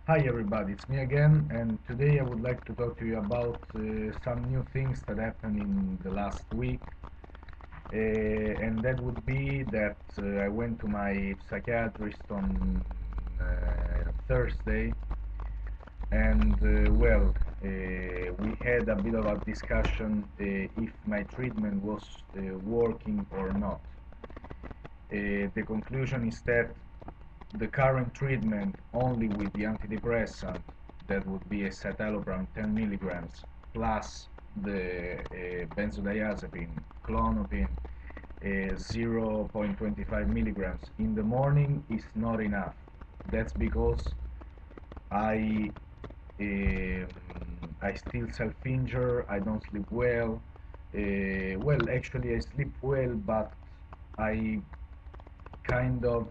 Hi everybody, it's me again, and today I would like to talk to you about some new things that happened in the last week. And that would be that I went to my psychiatrist on Thursday, and we had a bit of a discussion if my treatment was working or not. The conclusion is that the current treatment only with the antidepressant, that would be a citalopram 10 milligrams plus the benzodiazepine, clonopin 0.25 milligrams in the morning is not enough. That's because I um, I still self-injure, I don't sleep well. Actually I sleep well, but I kind of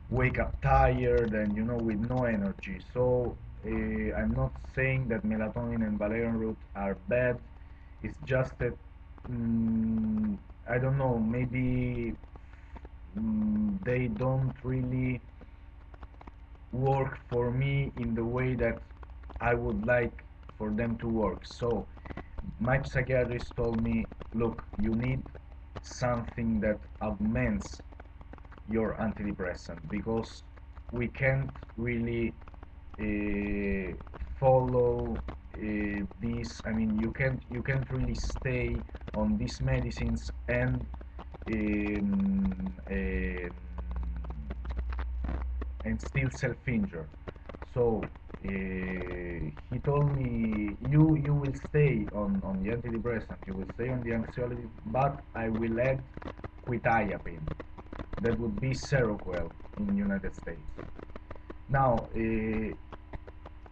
wake up tired and with no energy. So I'm not saying that melatonin and valerian root are bad. It's just that I don't know, maybe they don't really work for me in the way that I would like for them to work. So my psychiatrist told me, look, you need something that augments your antidepressant, because we can't really uh, follow these. I mean, you can't really stay on these medicines and still self-injure. So he told me, you will stay on the antidepressant, you will stay on the anxiolytic, but I will add quetiapine. That would be Seroquel in United States. Now,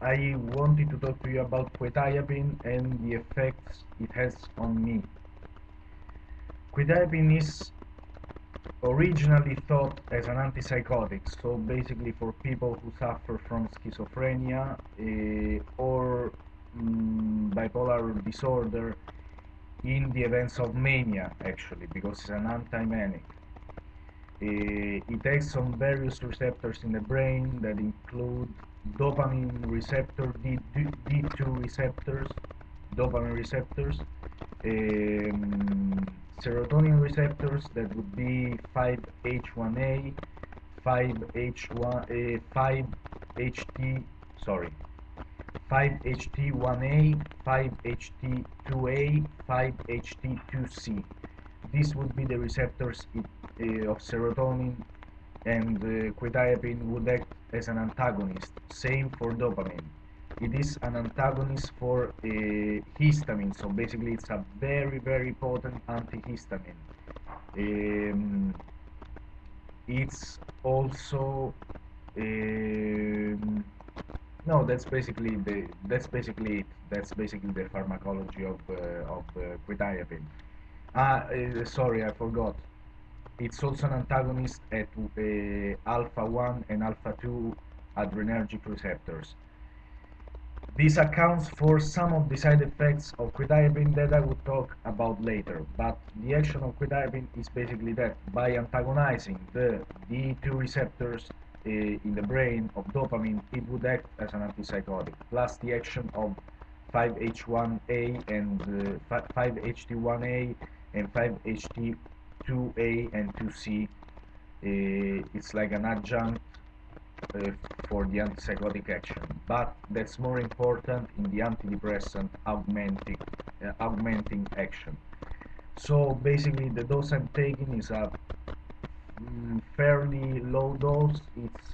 I wanted to talk to you about quetiapine and the effects it has on me. Quetiapine is originally thought as an antipsychotic, so basically for people who suffer from schizophrenia or bipolar disorder in the events of mania, actually, because it's an anti-manic. It acts on various receptors in the brain that include dopamine receptor, D2 receptors, dopamine receptors, um, serotonin receptors, that would be 5H1A, 5H1, 5HT, sorry, 5HT1A, 5HT2A, 5HT2C. These would be the receptors of serotonin, and quetiapine would act as an antagonist. Same for dopamine. It is an antagonist for histamine, so basically it's a very, very potent antihistamine. Um, it's also no, that's basically the pharmacology of quetiapine. Sorry, I forgot. It's also an antagonist at alpha 1 and alpha 2 adrenergic receptors. This accounts for some of the side effects of quetiapine that I will talk about later, but the action of quetiapine is basically that by antagonizing the D2 receptors in the brain of dopamine, it would act as an antipsychotic, plus the action of 5H1A and 5HT1A and 5HT2A and 2C. It's like an adjunct uh, for the antipsychotic action, but that's more important in the antidepressant augmenting action. So basically, the dose I'm taking is a fairly low dose. It's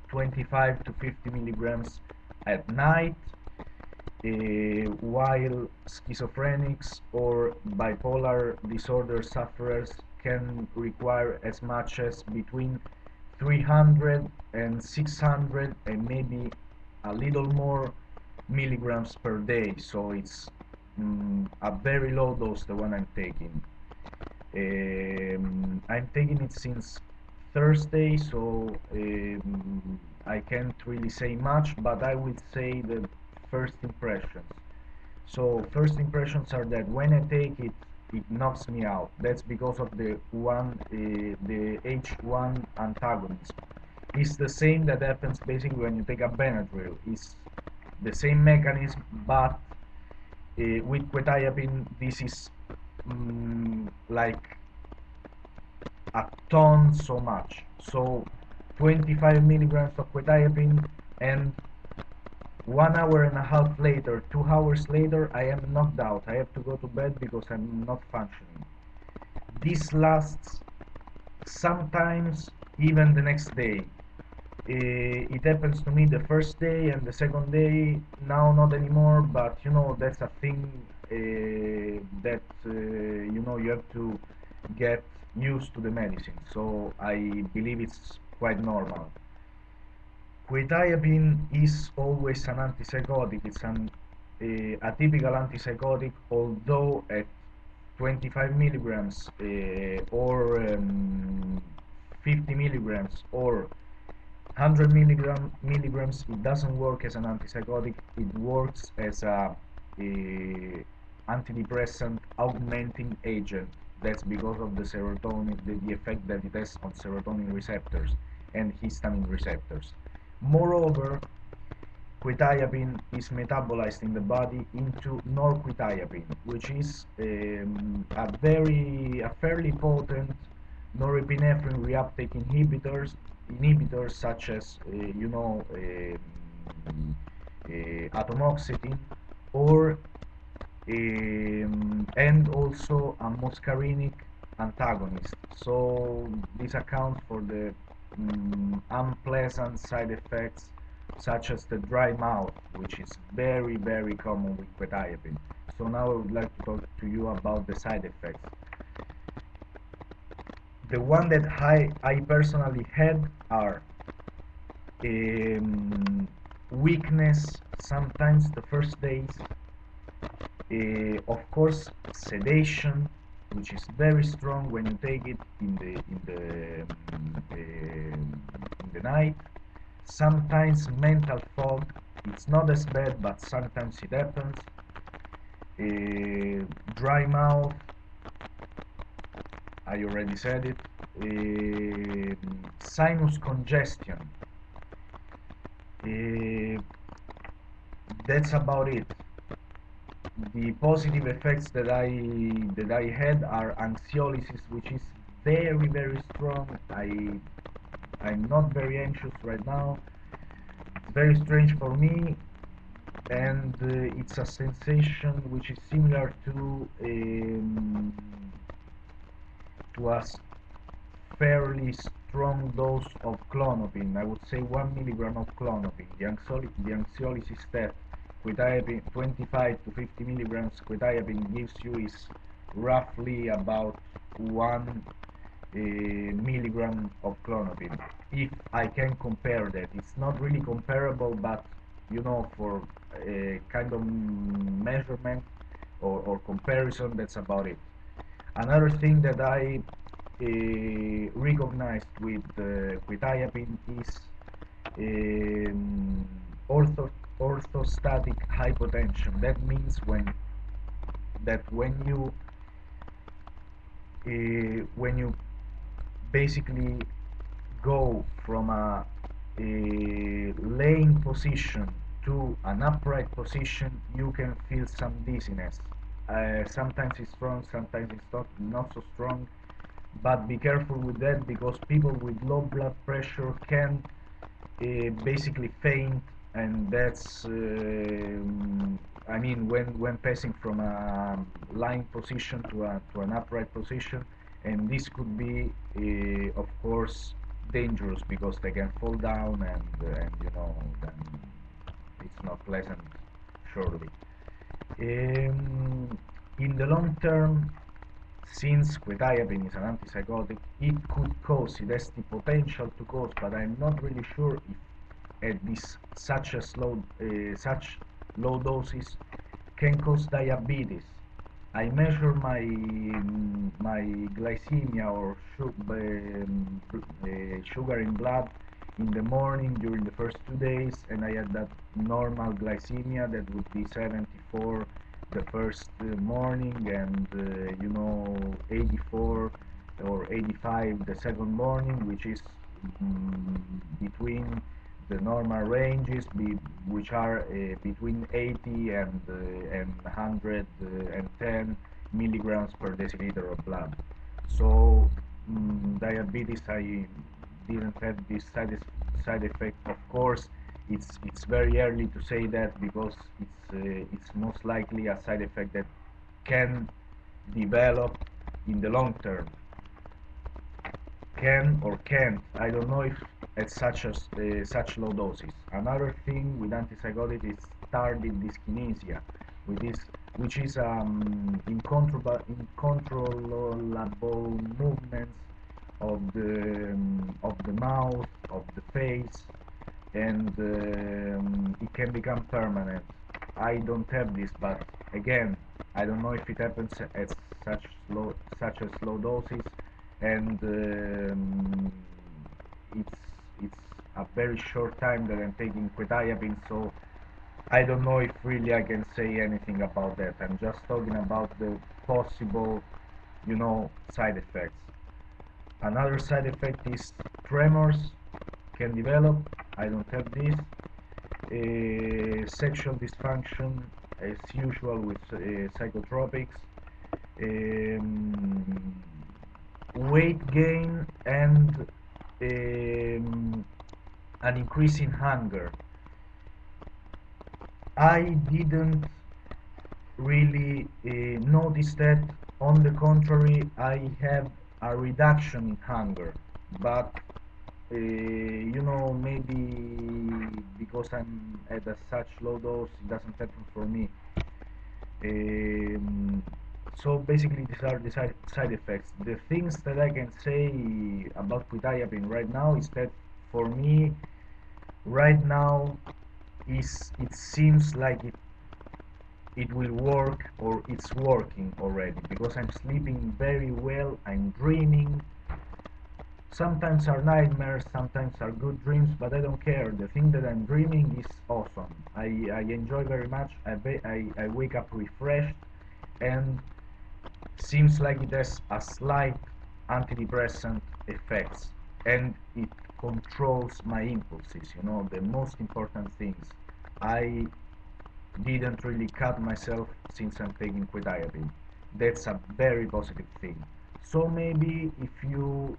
25 to 50 milligrams at night, while schizophrenics or bipolar disorder sufferers can require as much as between 300 and 600 and maybe a little more milligrams per day. So it's a very low dose, the one I'm taking. I'm taking it since Thursday, so I can't really say much, but I would say the first impressions. So first impressions are that when I take it, it knocks me out. That's because of the H1 antagonism. It's the same that happens basically when you take a Benadryl. It's the same mechanism, but with quetiapine, this is like a ton so much. So 25 milligrams of quetiapine, and 1 hour and a half later, 2 hours later, I am knocked out. I have to go to bed because I'm not functioning. This lasts sometimes even the next day. It happens to me the first day and the second day. Now not anymore, but that's a thing that you have to get used to the medicine. So I believe it's quite normal. Quetiapine is always an antipsychotic. It's an atypical antipsychotic, although at 25 milligrams or 50 milligrams or 100 milligrams, it doesn't work as an antipsychotic. It works as a antidepressant augmenting agent. That's because of the serotonin, the effect that it has on serotonin receptors and histamine receptors. Moreover, quetiapine is metabolized in the body into norquetiapine, which is a fairly potent norepinephrine reuptake inhibitors such as atomoxetine or and also a muscarinic antagonist. So this accounts for the unpleasant side effects such as the dry mouth, which is very very common with quetiapine. So now I would like to talk to you about the side effects. The one that I personally had are weakness sometimes the first days, of course, sedation, which is very strong when you take it in the night. Sometimes mental fog. It's not as bad, but sometimes it happens. Dry mouth. I already said it. Sinus congestion. Uh, that's about it. The positive effects that I had are anxiolysis, which is very very strong. I'm not very anxious right now. It's very strange for me, and it's a sensation which is similar to a fairly strong dose of clonopin. I would say 1 milligram of clonopin. The anxiolysis that quetiapine 25 to 50 milligrams quetiapine gives you is roughly about 1 milligram of clonopin. If I can compare that, it's not really comparable, but for a kind of measurement or comparison, that's about it. Another thing that I recognized with quetiapine is um, ortho orthostatic hypotension. That means when you basically go from a laying position to an upright position, you can feel some dizziness. Sometimes it's strong, sometimes it's not so strong, but be careful with that because people with low blood pressure can basically faint, and that's I mean when passing from a lying position to an upright position, and this could be of course dangerous because they can fall down, and then it's not pleasant, surely. In the long term, since quetiapine is an antipsychotic, it has the potential to cause, but I'm not really sure if at this such low doses can cause diabetes. I measure my glycemia or sugar in blood in the morning during the first 2 days, and I had that normal glycemia that would be 74 the first morning, and 84 or 85 the second morning, which is between the normal ranges, which are between 80 and 110 milligrams per deciliter of blood. So diabetes, I didn't have this side effect. Of course, it's very early to say that because it's most likely a side effect that can develop in the long term. Can or can't, I don't know if at such low doses. Another thing with antipsychotic is tardive dyskinesia, which is uncontrollable movements of the mouth, of the face, and it can become permanent. I don't have this, but again, I don't know if it happens at such as low doses, and it's it's a very short time that I'm taking quetiapine, so I don't know if really I can say anything about that. I'm just talking about the possible, side effects. Another side effect is tremors can develop. I don't have this. Sexual dysfunction, as usual with psychotropics. Um, Weight gain and an increase in hunger. I didn't really notice that. On the contrary, I have a reduction in hunger, but maybe because I'm at such low dose, it doesn't happen for me. Um, so basically, these are the side effects. The things that I can say about quetiapine right now is that for me, right now, it seems like it will work, or it's working already, because I'm sleeping very well. I'm dreaming. Sometimes are nightmares, sometimes are good dreams, but I don't care. The thing that I'm dreaming is awesome. I enjoy very much. I wake up refreshed, and seems like it has a slight antidepressant effects, and it controls my impulses, the most important things. I didn't really cut myself since I'm taking quetiapine. That's a very positive thing. So maybe if you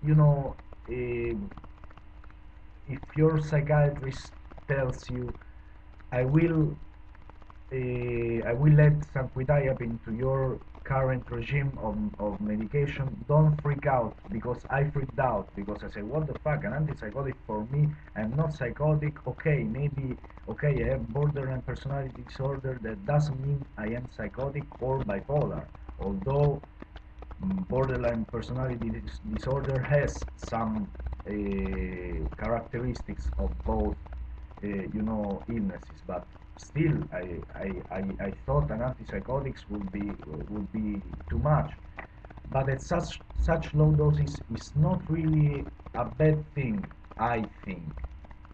know, uh, if your psychiatrist tells you, I will, I will add some quetiapine to your current regime of medication, don't freak out, because I freaked out, because I said, what the fuck, an antipsychotic for me? I'm not psychotic. Okay, maybe, okay, I have borderline personality disorder. That doesn't mean I am psychotic or bipolar, although borderline personality disorder has some characteristics of both, illnesses, but still, I thought an antipsychotics would be too much. But at such low doses is not really a bad thing, I think,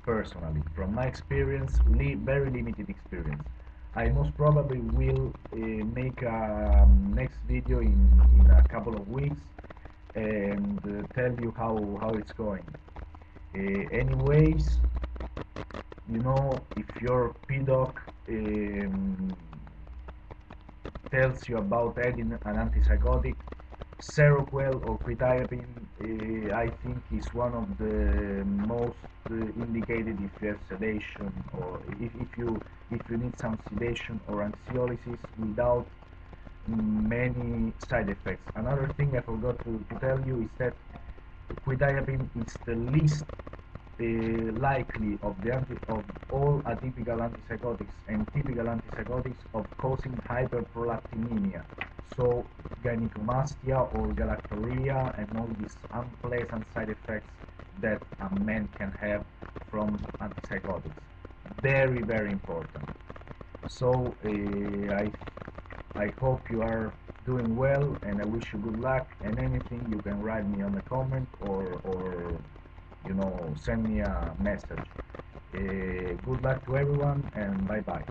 personally, from my experience, very limited experience. I most probably will make a next video in a couple of weeks, and tell you how it's going. Anyways, if your PDoc tells you about adding an antipsychotic, Seroquel or Quetiapine, I think is one of the most indicated if you have sedation, or if you need some sedation or anxiolysis without many side effects. Another thing I forgot to tell you is that quetiapine is the least likely of all atypical antipsychotics and typical antipsychotics of causing hyperprolactinemia. So gynecomastia or galactorrhea and all these unpleasant side effects that a man can have from antipsychotics. Very, very important. So I hope you are doing well, and I wish you good luck. And anything, you can write me on a comment, or send me a message. Good luck to everyone, and bye bye.